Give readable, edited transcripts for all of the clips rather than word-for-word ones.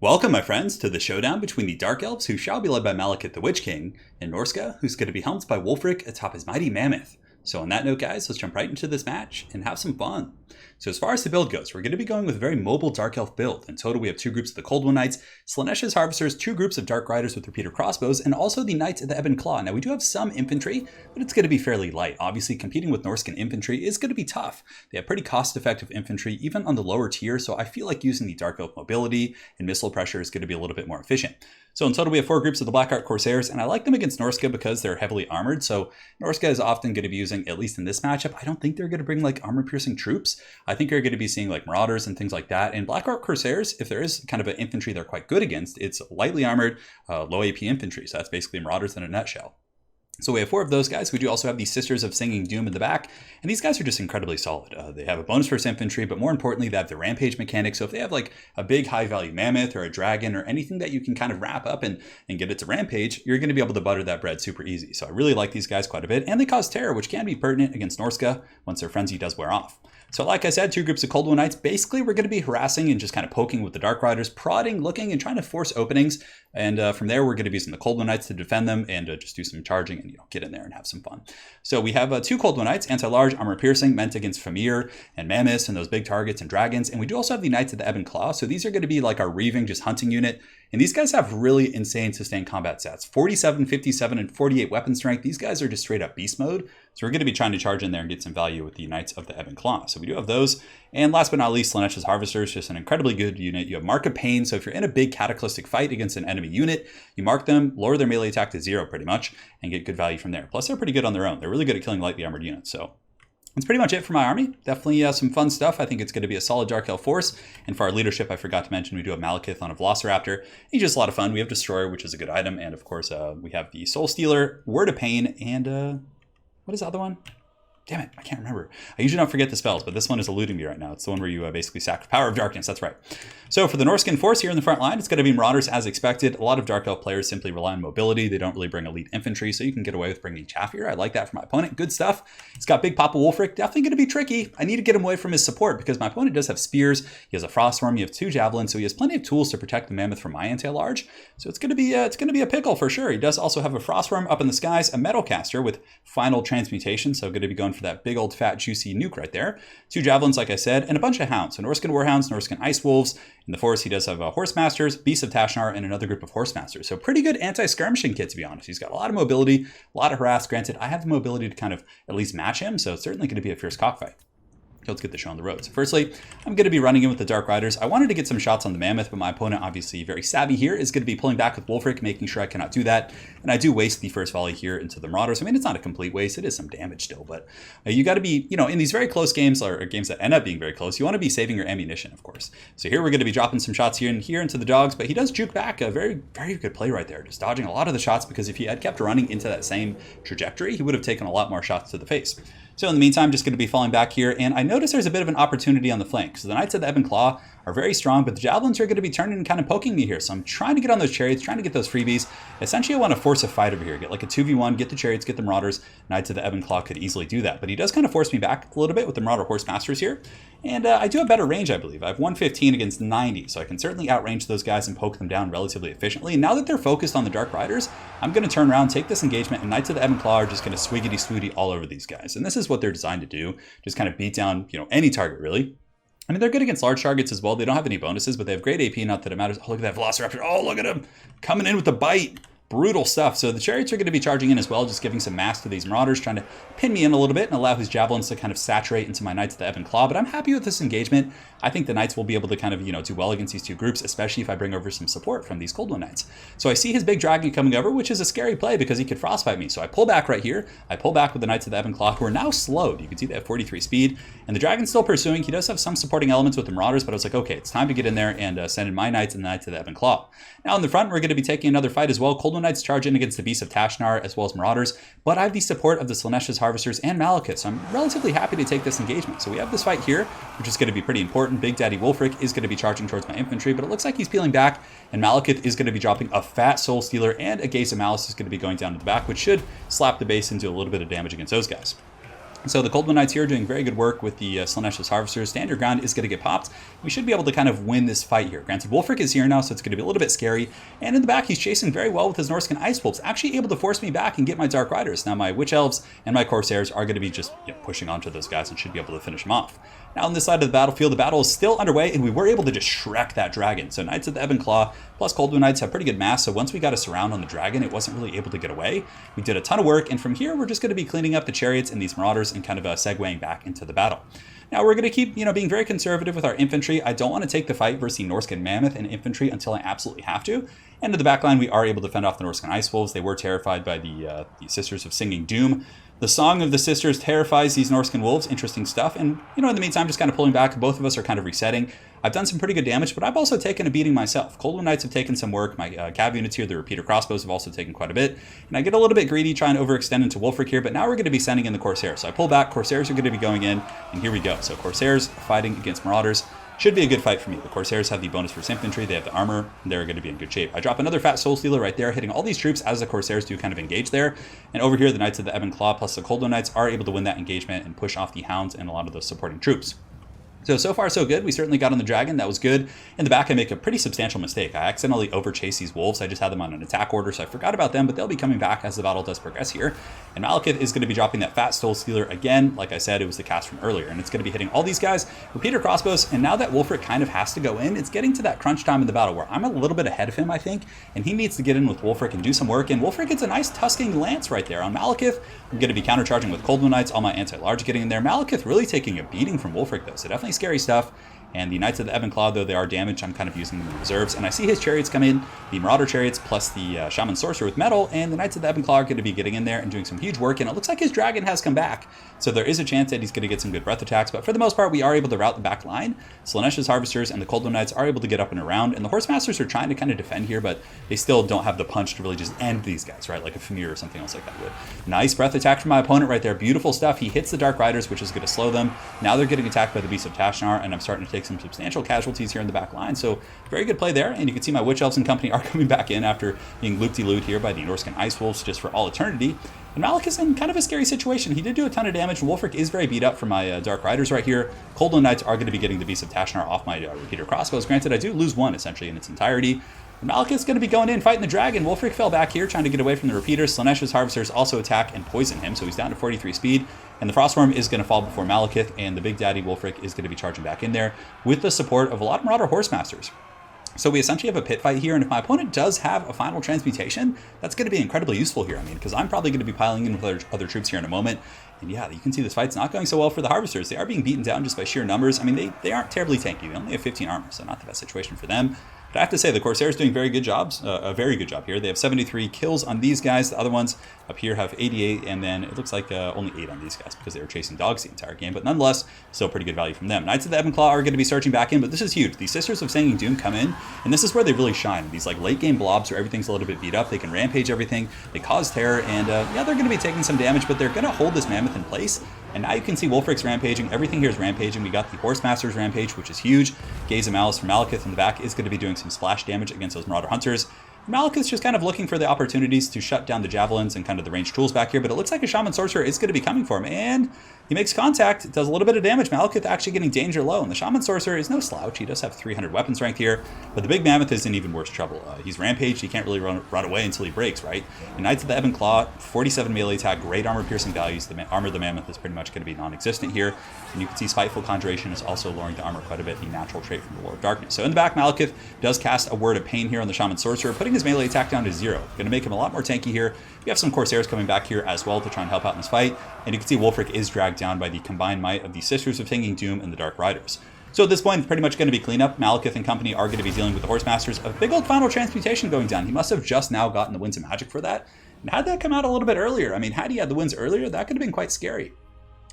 Welcome, my friends, to the showdown between the Dark Elves, who shall be led by Malekith the Witch King, and Norsca, who's going to be helmed by Wulfric atop his mighty mammoth. So on that note, guys, let's jump right into this match and have some fun. So as far as the build goes, we're going to be going with a very mobile Dark Elf build. In total, we have two groups of the Cold One Knights, Slaanesha's Harvesters, two groups of Dark Riders with repeater crossbows, and also the Knights of the Ebon Claw. Now, we do have some infantry, but it's going to be fairly light. Obviously, competing with Norscan infantry is going to be tough. They have pretty cost-effective infantry, even on the lower tier, so I feel like using the Dark Elf mobility and missile pressure is going to be a little bit more efficient. So in total, we have four groups of the Blackheart Corsairs, and I like them against Norsca because they're heavily armored. So Norsca is often going to be using, at least in this matchup, I don't think they're going to bring like armor-piercing troops. I think you're going to be seeing like Marauders and things like that. And Blackheart Corsairs, if there is kind of an infantry they're quite good against, it's lightly armored, low AP infantry. So that's basically Marauders in a nutshell. So we have four of those guys. We do also have the Sisters of Singing Doom in the back, and these guys are just incredibly solid. They have a bonus versus infantry, but more importantly, they have the rampage mechanic. So if they have like a big high-value mammoth or a dragon or anything that you can kind of wrap up and get it to rampage, you're going to be able to butter that bread super easy. So I really like these guys quite a bit, and they cause terror, which can be pertinent against Norsca once their frenzy does wear off. So like I said, two groups of Cold One Knights. Basically, we're going to be harassing and just kind of poking with the Dark Riders, prodding, looking, and trying to force openings. And from there, we're going to be using the Cold One Knights to defend them and just do some charging and get in there and have some fun. So we have two Cold One Knights, anti-large, armor piercing, meant against Famir and Mammoths and those big targets and dragons. And we do also have the Knights of the Ebon Claw. So these are going to be like our reaving, just hunting unit. And these guys have really insane sustained combat stats. 47, 57, and 48 weapon strength. These guys are just straight up beast mode. So we're going to be trying to charge in there and get some value with the Knights of the Ebon Claw. So we do have those. And last but not least, Slaanesha's Harvesters, just an incredibly good unit. You have Mark of Pain. So if you're in a big cataclysmic fight against an enemy unit, you mark them, lower their melee attack to 0 pretty much, and get good value from there. Plus, they're pretty good on their own. They're really good at killing lightly armored units. So that's pretty much it for my army. Definitely some fun stuff. I think it's going to be a solid Dark Elf force. And for our leadership, I forgot to mention we do have Malekith on a Velociraptor. He's just a lot of fun. We have Destroyer, which is a good item. And of course, we have the Soul Stealer, Word of Pain, and what is the other one? Damn it, I can't remember. I usually don't forget the spells, but this one is eluding me right now. It's the one where you basically sack Power of Darkness. That's right. So for the Norscan force here in the front line, it's going to be Marauders as expected. A lot of Dark Elf players simply rely on mobility. They don't really bring elite infantry, so you can get away with bringing chaff here. I like that for my opponent. Good stuff. It's got Big Papa Wulfric. Definitely going to be tricky. I need to get him away from his support because my opponent does have spears. He has a Frostworm. You have two Javelins, so he has plenty of tools to protect the Mammoth from my anti-large. So it's going to be a pickle for sure. He does also have a Frostworm up in the skies, a Metalcaster with Final Transmutation, so going to be going for that big old fat juicy nuke right there. Two Javelins, like I said, and a bunch of Hounds. So Norscan Warhounds, Norscan Ice Wolves. In the forest, he does have Horse Masters, Beasts of Tashnar, and another group of Horse Masters. So pretty good anti-skirmishing kit, to be honest. He's got a lot of mobility, a lot of harass. Granted, I have the mobility to kind of at least match him, so it's certainly going to be a fierce cockfight. Let's get the show on the road. So firstly, I'm going to be running in with the Dark Riders. I wanted to get some shots on the Mammoth, but my opponent, obviously very savvy here, is going to be pulling back with Wulfric, making sure I cannot do that. And I do waste the first volley here into the Marauders. I mean, it's not a complete waste. It is some damage still, but you got to be, in these very close games, or games that end up being very close, you want to be saving your ammunition, of course. So here we're going to be dropping some shots here and here into the dogs, but he does juke back. A very, very good play right there. Just dodging a lot of the shots, because if he had kept running into that same trajectory, he would have taken a lot more shots to the face. So in the meantime, just going to be falling back here, and I notice there's a bit of an opportunity on the flank. So the Knights of the Ebon Claw are very strong, but the Javelins are going to be turning and kind of poking me here. So I'm trying to get on those chariots, trying to get those freebies. Essentially, I want to force a fight over here. Get like a 2v1, get the chariots, get the Marauders. Knights of the Ebon Claw could easily do that, but he does kind of force me back a little bit with the Marauder Horse Masters here. And I do have better range, I believe. I have 115 against 90, so I can certainly outrange those guys and poke them down relatively efficiently. And now that they're focused on the Dark Riders, I'm going to turn around, take this engagement, and Knights of the Ebon Claw are just going to swiggity-swooty all over these guys. And this is what they're designed to do, just kind of beat down, any target, really. I mean, they're good against large targets as well. They don't have any bonuses, but they have great AP, not that it matters. Oh, look at that Velociraptor. Oh, look at him coming in with the bite. Brutal stuff. So the chariots are going to be charging in as well, just giving some mass to these Marauders, trying to pin me in a little bit and allow his Javelins to kind of saturate into my Knights of the Ebon Claw. But I'm happy with this engagement. I think the Knights will be able to kind of, do well against these two groups, especially if I bring over some support from these Cold One Knights. So I see his big dragon coming over, which is a scary play because he could frostbite me. So I pull back right here. I pull back with the Knights of the Ebon Claw, who are now slowed. You can see they have 43 speed, and the dragon's still pursuing. He does have some supporting elements with the Marauders, but I was like, okay, it's time to get in there and send in my Knights and the Knights of the Ebon Claw. Now in the front, we're going to be taking another fight as well. Cold One Knights charge in against the Beasts of Tashnar as well as Marauders, but I have the support of the Slaanesha's Harvesters and Malekith, so I'm relatively happy to take this engagement. So we have this fight here, which is going to be pretty important. Big Daddy Wulfric is going to be charging towards my infantry, but it looks like he's peeling back, and Malekith is going to be dropping a fat Soul Stealer, and a Gaze of Malice is going to be going down to the back, which should slap the base and do a little bit of damage against those guys. So the Cold Wind Knights here are doing very good work with the Slaanesh Harvesters. Stand your ground is going to get popped. We should be able to kind of win this fight here. Granted, Wulfric is here now, so it's going to be a little bit scary. And in the back, he's chasing very well with his Norscan Ice Wolves, actually able to force me back and get my Dark Riders. Now my Witch Elves and my Corsairs are going to be just pushing onto those guys and should be able to finish them off. Now on this side of the battlefield, the battle is still underway, and we were able to just Shrek that dragon. So Knights of the Ebon Claw plus Cold Wind Knights have pretty good mass, so once we got a surround on the dragon, it wasn't really able to get away. We did a ton of work, and from here, we're just going to be cleaning up the chariots and these marauders and kind of segueing back into the battle. Now we're going to keep, being very conservative with our infantry. I don't want to take the fight versus the Norscan Mammoth and infantry until I absolutely have to. And to the backline, we are able to fend off the Norscan Ice Wolves. They were terrified by the Sisters of Singing Doom. The Song of the Sisters terrifies these Norscan Wolves. Interesting stuff. And, in the meantime, just kind of pulling back. Both of us are kind of resetting. I've done some pretty good damage, but I've also taken a beating myself. Cold Wind Knights have taken some work. My cav units here, the repeater crossbows, have also taken quite a bit. And I get a little bit greedy trying to overextend into Wulfric here, but now we're going to be sending in the Corsairs. So I pull back. Corsairs are going to be going in, and here we go. So Corsairs fighting against Marauders. Should be a good fight for me. The Corsairs have the bonus for infantry, they have the armor, and they're going to be in good shape. I drop another Fat Soul Stealer right there, hitting all these troops as the Corsairs do kind of engage there. And over here, the Knights of the Ebon Claw plus the Cold Wind Knights are able to win that engagement and push off the Hounds and a lot of those supporting troops. So far so good. We certainly got on the dragon. That was good. In the back, I make a pretty substantial mistake. I accidentally overchased these wolves. I just had them on an attack order, so I forgot about them, but they'll be coming back as the battle does progress here. And Malekith is going to be dropping that Fat Soul Stealer again. Like I said, it was the cast from earlier, and it's going to be hitting all these guys. Repeater crossbows, and now that Wulfric kind of has to go in, it's getting to that crunch time in the battle where I'm a little bit ahead of him, I think, and he needs to get in with Wulfric and do some work, and Wulfric gets a nice tusking lance right there on Malekith. I'm going to be countercharging with Cold Wind Knights, all my anti-large getting in there. Malekith really taking a beating from Wulfric, though, so definitely scary stuff. And the Knights of the Ebon Claw, though they are damaged, I'm kind of using them in reserves. And I see his chariots come in, the Marauder chariots plus the Shaman Sorcerer with metal, and the Knights of the Ebon Claw are going to be getting in there and doing some huge work. And it looks like his dragon has come back. So there is a chance that he's going to get some good breath attacks. But for the most part, we are able to route the back line. Slaanesh Harvesters and the Cold Wind Knights are able to get up and around. And the Horsemasters are trying to kind of defend here, but they still don't have the punch to really just end these guys, right? Like a Famir or something else like that would. Nice breath attack from my opponent right there. Beautiful stuff. He hits the Dark Riders, which is going to slow them. Now they're getting attacked by the Beast of Tashnar, and I'm starting to take some substantial casualties here in the back line. So very good play there. And you can see my Witch Elves and company are coming back in after being loop-de-loot here by the Norscan Ice Wolves just for all eternity. And Malekith is in kind of a scary situation. He did do a ton of damage. Wulfric is very beat up from my Dark Riders right here. Cold Wind Knights are going to be getting the Beast of Tashnar off my repeater crossbows. Granted, I do lose one essentially in its entirety. And Malekith's going to be going in, fighting the dragon. Wulfric fell back here, trying to get away from the repeaters. Slaanesh Harvesters also attack and poison him, so he's down to 43 speed. And the Frostworm is going to fall before Malekith, and the Big Daddy Wulfric is going to be charging back in there with the support of a lot of Marauder Horsemasters. So we essentially have a pit fight here, and if my opponent does have a final transmutation, that's going to be incredibly useful here. I mean, because I'm probably going to be piling in with other troops here in a moment. And yeah, you can see this fight's not going so well for the Harvesters. They are being beaten down just by sheer numbers. I mean, they aren't terribly tanky. They only have 15 armor, so not the best situation for them. But I have to say, the Corsairs doing very good jobs, a very good job here. They have 73 kills on these guys. The other ones up here have 88, and then it looks like only 8 on these guys because they were chasing dogs the entire game. But nonetheless, still pretty good value from them. Knights of the Ebon Claw are going to be surging back in, but this is huge. The Sisters of Singing Doom come in, and this is where they really shine. These like late game blobs where everything's a little bit beat up. They can rampage everything. They cause terror, and yeah, they're going to be taking some damage, but they're going to hold this mammoth in place. And now you can see Wulfric's rampaging. Everything here is rampaging. We got the Horsemasters rampage, which is huge. Gaze of Malice from Malekith in the back is going to be doing some splash damage against those Marauder Hunters. Malekith's just kind of looking for the opportunities to shut down the javelins and kind of the ranged tools back here, but it looks like a Shaman Sorcerer is going to be coming for him, and he makes contact, does a little bit of damage. Malekith actually getting danger low, and the Shaman Sorcerer is no slouch. He does have 300 weapon strength here, but the Big Mammoth is in even worse trouble. He's rampaged. He can't really run away until he breaks, right? And Knights of the Ebon Claw, 47 melee attack, great armor piercing values. The armor of the Mammoth is pretty much going to be non-existent here, and you can see Spiteful Conjuration is also lowering the armor quite a bit, the natural trait from the Lord of Darkness. So in the back, Malekith does cast a Word of Pain here on the Shaman Sorcerer, putting his melee attack down to 0. Going to make him a lot more tanky here. We have some Corsairs coming back here as well to try and help out in this fight. And you can see Wulfric is dragged down by the combined might of the Sisters of Singing Doom and the Dark Riders. So at this point, it's pretty much going to be cleanup. Malekith and company are going to be dealing with the Horsemasters. A big old final transmutation going down. He must have just now gotten the Winds of Magic for that. And had that come out a little bit earlier, I mean, had he had the Winds earlier, that could have been quite scary.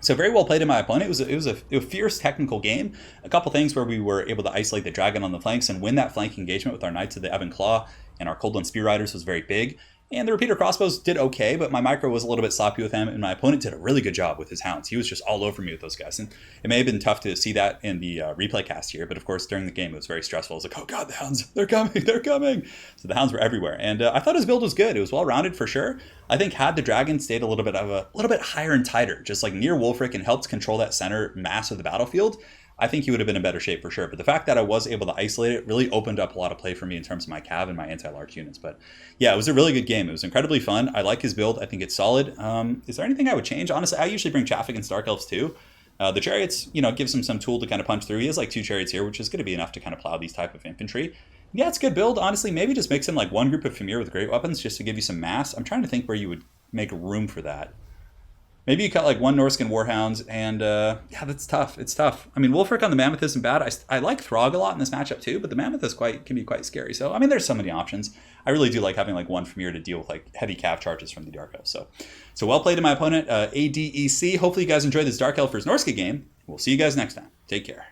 So very well played in my opponent. It was a fierce technical game. A couple things where we were able to isolate the dragon on the flanks and win that flank engagement with our Knights of the Ebon Claw and our Cold Wind Spear Riders was very big. And the repeater crossbows did okay, but my micro was a little bit sloppy with him, and my opponent did a really good job with his hounds. He was just all over me with those guys. And it may have been tough to see that in the replay cast here, but of course during the game it was very stressful. I was like, oh god, the hounds, they're coming, they're coming. So the hounds were everywhere. And I thought his build was good. It was well-rounded for sure. I think had the dragon stayed a little bit higher and tighter, just like near Wulfric and helped control that center mass of the battlefield, I think he would have been in better shape for sure. But the fact that I was able to isolate it really opened up a lot of play for me in terms of my cav and my anti-large units. But yeah, it was a really good game. It was incredibly fun. I like his build. I think it's solid. Is there anything I would change? Honestly, I usually bring chaff against Dark Elves too. The chariots, gives him some tool to kind of punch through. He has like 2 chariots here, which is going to be enough to kind of plow these type of infantry. Yeah, it's a good build. Honestly, maybe just mix in like one group of Fimir with great weapons just to give you some mass. I'm trying to think where you would make room for that. Maybe you cut like 1 Norscan Warhounds, and yeah, that's tough. It's tough. I mean, Wulfric on the Mammoth isn't bad. I like Throg a lot in this matchup too, but the Mammoth can be quite scary. So, I mean, there's so many options. I really do like having like one Fimir to deal with like heavy cav charges from the Dark Elf. So well played to my opponent, ADEC. Hopefully you guys enjoyed this Dark Elf vs Norsca game. We'll see you guys next time. Take care.